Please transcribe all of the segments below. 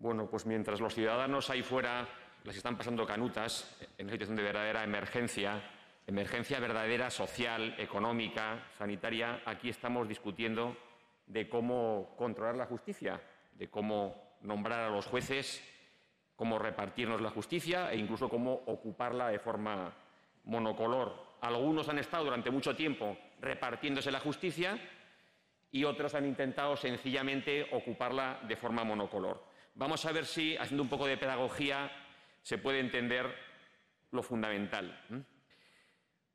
Bueno, pues mientras los ciudadanos ahí fuera las están pasando canutas, en una situación de verdadera emergencia, emergencia verdadera social, económica, sanitaria, aquí estamos discutiendo de cómo controlar la justicia, de cómo nombrar a los jueces, cómo repartirnos la justicia e incluso cómo ocuparla de forma monocolor. Algunos han estado durante mucho tiempo repartiéndose la justicia y otros han intentado sencillamente ocuparla de forma monocolor. Vamos a ver si, haciendo un poco de pedagogía, se puede entender lo fundamental.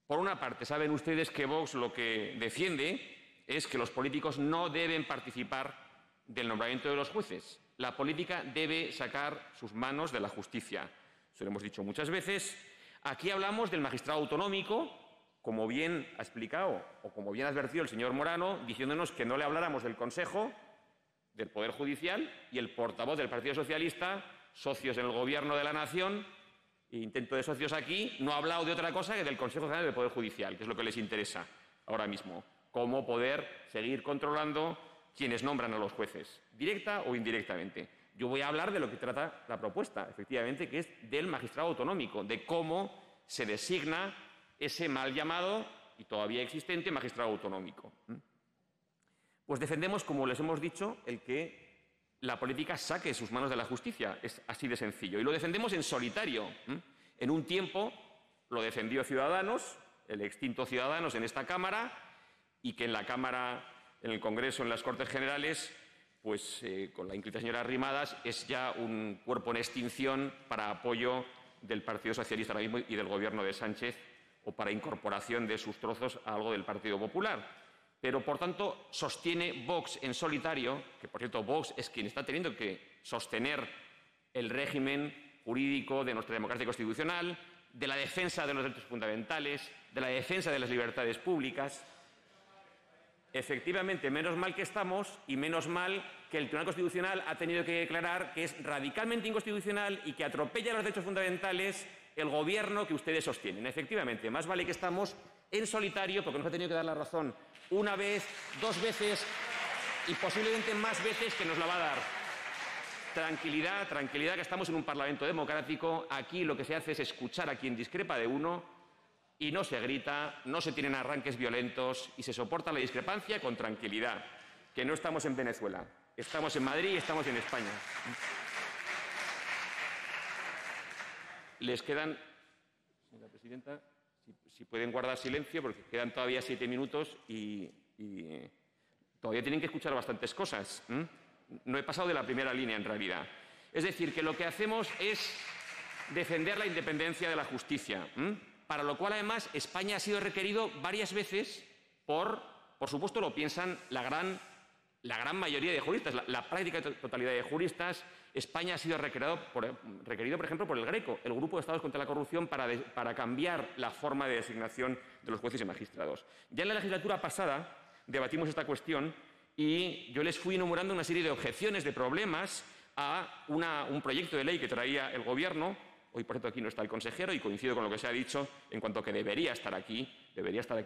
Por una parte, saben ustedes que Vox lo que defiende es que los políticos no deben participar del nombramiento de los jueces. La política debe sacar sus manos de la justicia. Se lo hemos dicho muchas veces. Aquí hablamos del magistrado autonómico, como bien ha explicado o como bien ha advertido el señor Morano, diciéndonos que no le habláramos del Consejo, del Poder Judicial, y el portavoz del Partido Socialista, socios en el Gobierno de la Nación, e intento de socios aquí, no ha hablado de otra cosa que del Consejo General del Poder Judicial, que es lo que les interesa ahora mismo. Cómo poder seguir controlando quienes nombran a los jueces, directa o indirectamente. Yo voy a hablar de lo que trata la propuesta, efectivamente, que es del magistrado autonómico, de cómo se designa ese mal llamado y todavía existente magistrado autonómico. Pues defendemos, como les hemos dicho, el que la política saque sus manos de la justicia. Es así de sencillo. Y lo defendemos en solitario. En un tiempo lo defendió Ciudadanos, el extinto Ciudadanos en esta Cámara, y que en la Cámara, en el Congreso, en las Cortes Generales, pues con la inclinación señora Arrimadas, es ya un cuerpo en extinción para apoyo del Partido Socialista ahora mismo y del Gobierno de Sánchez, o para incorporación de sus trozos a algo del Partido Popular. Pero, por tanto, sostiene Vox en solitario, que, por cierto, Vox es quien está teniendo que sostener el régimen jurídico de nuestra democracia constitucional, de la defensa de los derechos fundamentales, de la defensa de las libertades públicas. Efectivamente, menos mal que estamos y menos mal que el Tribunal Constitucional ha tenido que declarar que es radicalmente inconstitucional y que atropella los derechos fundamentales el Gobierno que ustedes sostienen. Efectivamente, más vale que estamos en solitario, porque nos ha tenido que dar la razón una vez, dos veces y posiblemente más veces que nos la va a dar. Tranquilidad, tranquilidad, que estamos en un Parlamento democrático. Aquí lo que se hace es escuchar a quien discrepa de uno y no se grita, no se tienen arranques violentos y se soporta la discrepancia con tranquilidad, que no estamos en Venezuela, estamos en Madrid y estamos en España. Les quedan, señora presidenta, si pueden guardar silencio, porque quedan todavía 7 minutos y todavía tienen que escuchar bastantes cosas. No he pasado de la primera línea, en realidad. Es decir, que lo que hacemos es defender la independencia de la justicia, para lo cual, además, España ha sido requerido varias veces por supuesto, lo piensan la gran mayoría de juristas, la práctica totalidad de juristas. España ha sido requerido, por ejemplo, por el GRECO, el Grupo de Estados contra la Corrupción, para cambiar la forma de designación de los jueces y magistrados. Ya en la legislatura pasada debatimos esta cuestión y yo les fui enumerando una serie de objeciones, de problemas a un proyecto de ley que traía el Gobierno. Hoy, por cierto, aquí no está el consejero y coincido con lo que se ha dicho en cuanto a que debería estar aquí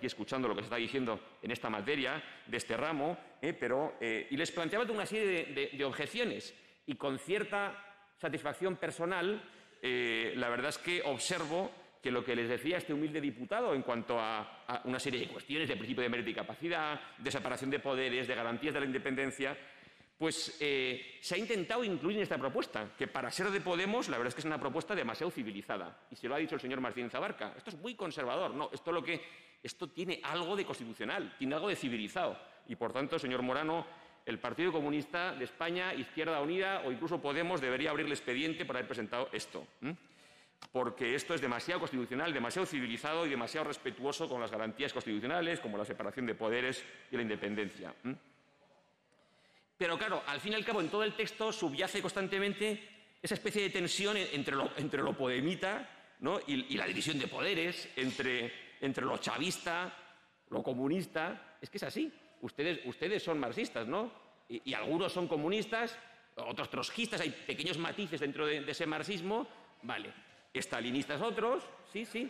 escuchando lo que se está diciendo en esta materia de este ramo, y les planteaba una serie de objeciones y con cierta satisfacción personal, la verdad es que observo que lo que les decía este humilde diputado en cuanto a una serie de cuestiones de principio de mérito y capacidad, de separación de poderes, de garantías de la independencia, pues se ha intentado incluir en esta propuesta, que para ser de Podemos la verdad es que es una propuesta demasiado civilizada. Y se lo ha dicho el señor Martínez Abarca, esto es muy conservador. No, esto tiene algo de constitucional, tiene algo de civilizado. Y por tanto, señor Morano, el Partido Comunista de España, Izquierda Unida o incluso Podemos debería abrirle expediente por haber presentado esto. Porque esto es demasiado constitucional, demasiado civilizado y demasiado respetuoso con las garantías constitucionales, como la separación de poderes y la independencia. Pero claro, al fin y al cabo, en todo el texto subyace constantemente esa especie de tensión entre lo podemita, ¿no? y la división de poderes, entre lo chavista, lo comunista. Es que es así. Ustedes son marxistas, ¿no? Y algunos son comunistas, otros trotskistas, hay pequeños matices dentro de ese marxismo. Vale. Estalinistas otros, sí.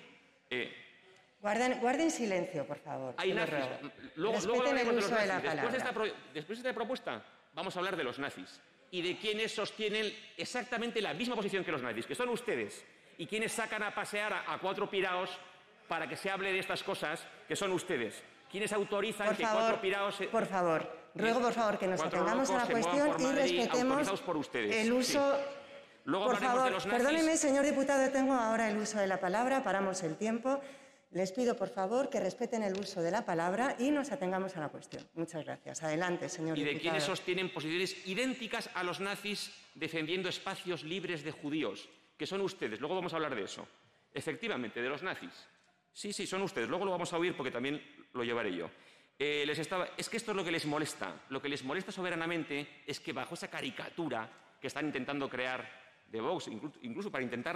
Guarden silencio, por favor. Hay nazis. Luego Respeten el uso de la nazis. palabra. Después de esta propuesta, vamos a hablar de los nazis. y de quienes sostienen exactamente la misma posición que los nazis, que son ustedes, y quienes sacan a pasear a 4 piraos para que se hable de estas cosas, que son ustedes. Quienes autorizan que 4 piraos... Por favor, ruego por favor que nos atengamos a la cuestión y respetemos el uso... Sí. Luego por hablaremos favor, de los nazis. perdóneme, señor diputado, tengo ahora el uso de la palabra, paramos el tiempo. Les pido, por favor, que respeten el uso de la palabra y nos atengamos a la cuestión. Muchas gracias. Adelante, señor diputado. Y de quienes sostienen posiciones idénticas a los nazis defendiendo espacios libres de judíos, que son ustedes. Luego vamos a hablar de eso. Efectivamente, de los nazis. Sí, son ustedes. Luego lo vamos a oír porque también lo llevaré yo. Es que esto es lo que les molesta. Lo que les molesta soberanamente es que bajo esa caricatura que están intentando crear de Vox, incluso para intentar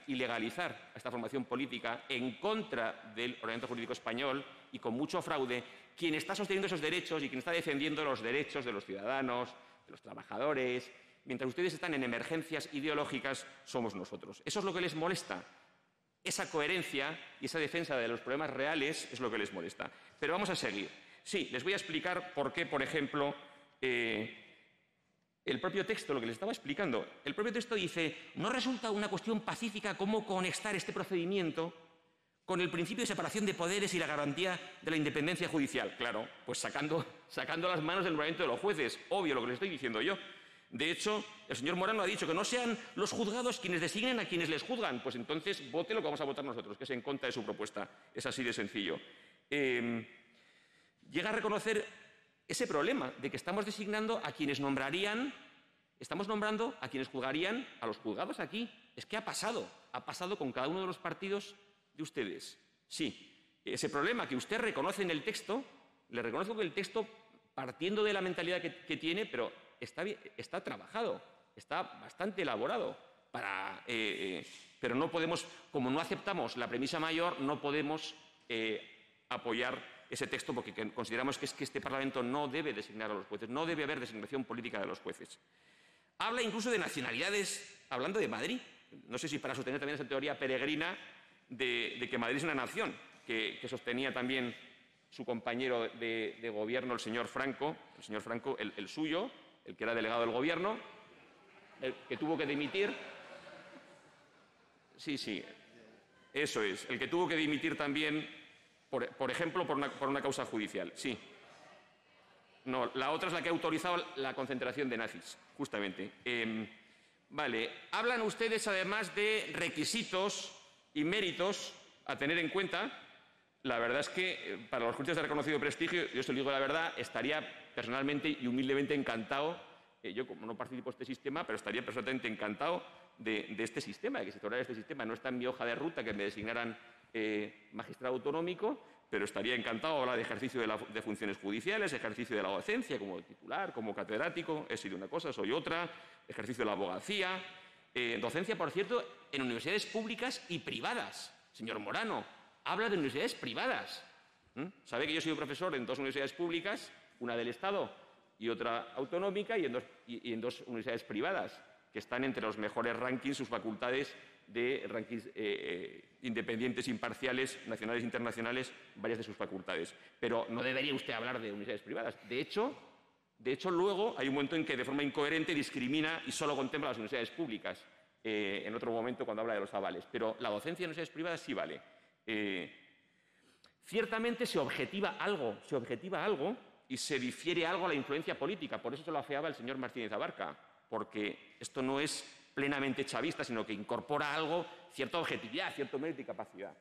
ilegalizar a esta formación política en contra del ordenamiento jurídico español y con mucho fraude, quien está sosteniendo esos derechos y quien está defendiendo los derechos de los ciudadanos, de los trabajadores, mientras ustedes están en emergencias ideológicas, somos nosotros. Eso es lo que les molesta. Esa coherencia y esa defensa de los problemas reales es lo que les molesta. Pero vamos a seguir. Sí, les voy a explicar por qué, por ejemplo, el propio texto, lo que les estaba explicando, el propio texto dice, no resulta una cuestión pacífica cómo conectar este procedimiento con el principio de separación de poderes y la garantía de la independencia judicial. Claro, pues sacando las manos del nombramiento de los jueces, obvio lo que les estoy diciendo yo. De hecho, el señor Morano ha dicho que no sean los juzgados quienes designen a quienes les juzgan. Pues entonces vote lo que vamos a votar nosotros, que es en contra de su propuesta. Es así de sencillo. Llega a reconocer ese problema de que estamos designando a quienes nombrarían, estamos nombrando a quienes juzgarían a los juzgados aquí. Es que ha pasado con cada uno de los partidos de ustedes. Sí, ese problema que usted reconoce en el texto, le reconozco que el texto, partiendo de la mentalidad que tiene, pero está trabajado, está bastante elaborado, pero no podemos, como no aceptamos la premisa mayor, no podemos apoyar ese texto porque consideramos que este Parlamento no debe designar a los jueces, no debe haber designación política de los jueces. Habla incluso de nacionalidades, hablando de Madrid. No sé si para sostener también esa teoría peregrina de que Madrid es una nación, que sostenía también su compañero de gobierno, el señor Franco, el suyo, el que era delegado del gobierno, el que tuvo que dimitir. Sí, eso es, el que tuvo que dimitir también, por ejemplo, por una causa judicial. Sí. No, la otra es la que ha autorizado la concentración de nazis, justamente. Vale, hablan ustedes además de requisitos y méritos a tener en cuenta. La verdad es que para los jueces de reconocido prestigio, yo se lo digo la verdad, estaría personalmente y humildemente encantado, yo como no participo de este sistema, pero estaría personalmente encantado de este sistema, de que se tolerara este sistema. No está en mi hoja de ruta que me designaran magistrado autonómico, pero estaría encantado de hablar de ejercicio de funciones judiciales, ejercicio de la docencia como titular, como catedrático, he sido una cosa, soy otra, ejercicio de la abogacía, docencia, por cierto, en universidades públicas y privadas. Señor Morano, habla de universidades privadas. Sabe que yo he sido profesor en 2 universidades públicas, una del Estado y otra autonómica, y en dos universidades privadas, que están entre los mejores rankings, sus facultades de rankings independientes, imparciales, nacionales e internacionales, varias de sus facultades. Pero no debería usted hablar de universidades privadas. De hecho, luego hay un momento en que de forma incoherente discrimina y solo contempla las universidades públicas, en otro momento cuando habla de los avales. Pero la docencia en universidades privadas sí vale. Ciertamente se objetiva algo y se difiere algo a la influencia política. Por eso se lo afeaba el señor Martínez Abarca, porque esto no es plenamente chavista, sino que incorpora algo, cierta objetividad, cierto mérito y capacidad.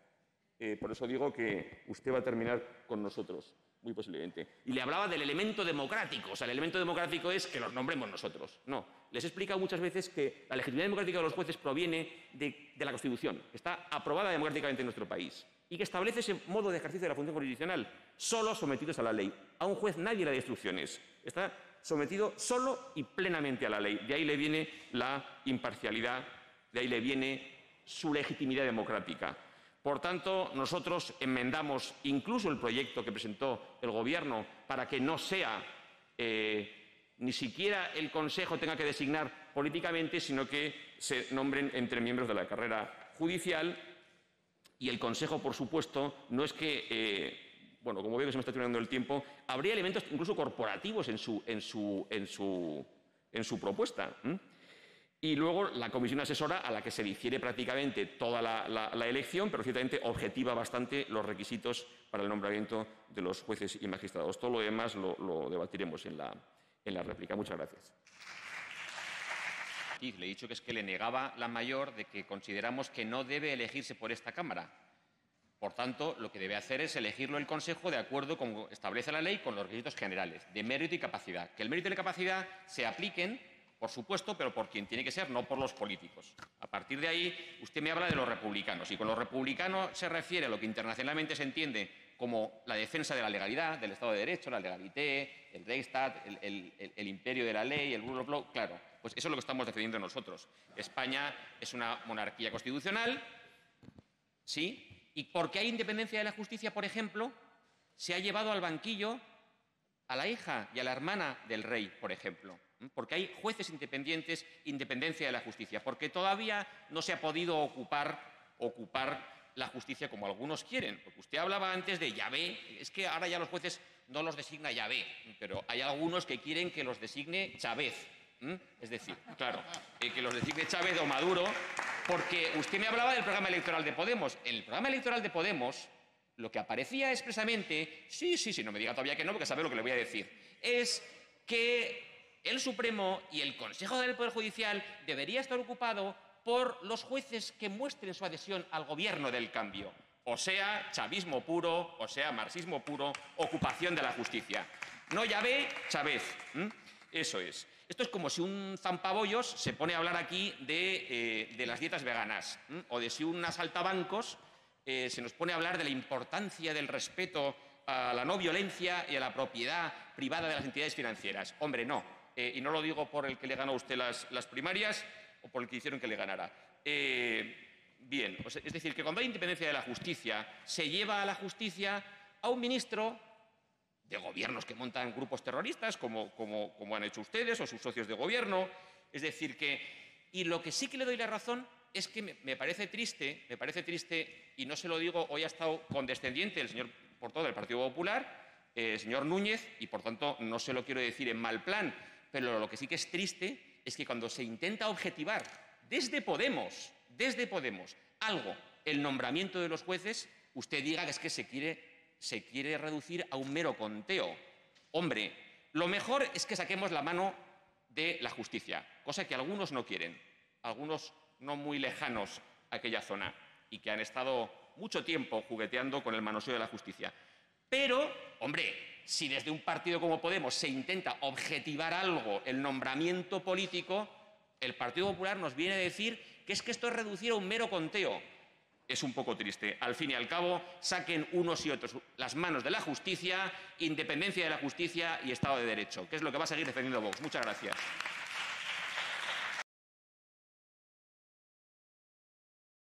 Por eso digo que usted va a terminar con nosotros, muy posiblemente. Y le hablaba del elemento democrático. O sea, el elemento democrático es que los nombremos nosotros. No. Les he explicado muchas veces que la legitimidad democrática de los jueces proviene de la Constitución, que está aprobada democráticamente en nuestro país y que establece ese modo de ejercicio de la función jurisdiccional, solo sometidos a la ley. A un juez nadie le da instrucciones. Está sometido solo y plenamente a la ley. De ahí le viene la imparcialidad, de ahí le viene su legitimidad democrática. Por tanto, nosotros enmendamos incluso el proyecto que presentó el Gobierno para que no sea ni siquiera el Consejo tenga que designar políticamente, sino que se nombren entre miembros de la carrera judicial. Y el Consejo, por supuesto, no es que bueno, como veo que se me está terminando el tiempo, habría elementos incluso corporativos en su en su propuesta. Y luego la comisión asesora, a la que se difiere prácticamente toda la elección, pero ciertamente objetiva bastante los requisitos para el nombramiento de los jueces y magistrados. Todo lo demás lo debatiremos en la réplica. Muchas gracias. Le he dicho que es que le negaba la mayor de que consideramos que no debe elegirse por esta Cámara. Por tanto, lo que debe hacer es elegirlo el Consejo de acuerdo con lo que establece la ley con los requisitos generales de mérito y capacidad. Que el mérito y la capacidad se apliquen, por supuesto, pero por quien tiene que ser, no por los políticos. A partir de ahí, usted me habla de los republicanos. Y con los republicanos se refiere a lo que internacionalmente se entiende como la defensa de la legalidad, del Estado de Derecho, la legalité, el Rechtsstaat, el imperio de la ley, el rule of law. Claro, pues eso es lo que estamos defendiendo nosotros. España es una monarquía constitucional, sí. Y porque hay independencia de la justicia, por ejemplo, se ha llevado al banquillo a la hija y a la hermana del rey, por ejemplo. Porque hay jueces independientes, independencia de la justicia. Porque todavía no se ha podido ocupar la justicia como algunos quieren. Porque usted hablaba antes de Yahvé. Es que ahora ya los jueces no los designa Yahvé, pero hay algunos que quieren que los designe Chávez. Es decir, claro, que los designe Chávez o Maduro, porque usted me hablaba del programa electoral de Podemos. En el programa electoral de Podemos, lo que aparecía expresamente, sí, no me diga todavía que no, porque sabe lo que le voy a decir, es que el Supremo y el Consejo del Poder Judicial debería estar ocupado por los jueces que muestren su adhesión al gobierno del cambio. O sea, chavismo puro, o sea, marxismo puro, ocupación de la justicia. No Yahvé, Chávez. Eso es. Esto es como si un zampabollos se pone a hablar aquí de las dietas veganas, o de si un asaltabancos se nos pone a hablar de la importancia del respeto a la no violencia y a la propiedad privada de las entidades financieras. Hombre, no. Y no lo digo por el que le ganó a usted las primarias o por el que hicieron que le ganara. Bien, pues es decir, que cuando hay independencia de la justicia, se lleva a la justicia a un ministro de gobiernos que montan grupos terroristas, como han hecho ustedes o sus socios de gobierno. Es decir, y lo que sí que le doy la razón es que me parece triste, y no se lo digo, hoy ha estado condescendiente el señor Portavoz del Partido Popular, el señor Núñez, y por tanto no se lo quiero decir en mal plan, pero lo que sí que es triste es que cuando se intenta objetivar desde Podemos, algo, el nombramiento de los jueces, usted diga que es que se quiere reducir a un mero conteo. Hombre, lo mejor es que saquemos la mano de la justicia, cosa que algunos no quieren, algunos no muy lejanos a aquella zona y que han estado mucho tiempo jugueteando con el manoseo de la justicia. Pero, hombre, si desde un partido como Podemos se intenta objetivar algo, el nombramiento político, el Partido Popular nos viene a decir que es que esto es reducir a un mero conteo. Es un poco triste. Al fin y al cabo, saquen unos y otros las manos de la justicia, independencia de la justicia y Estado de Derecho, que es lo que va a seguir defendiendo Vox. Muchas gracias.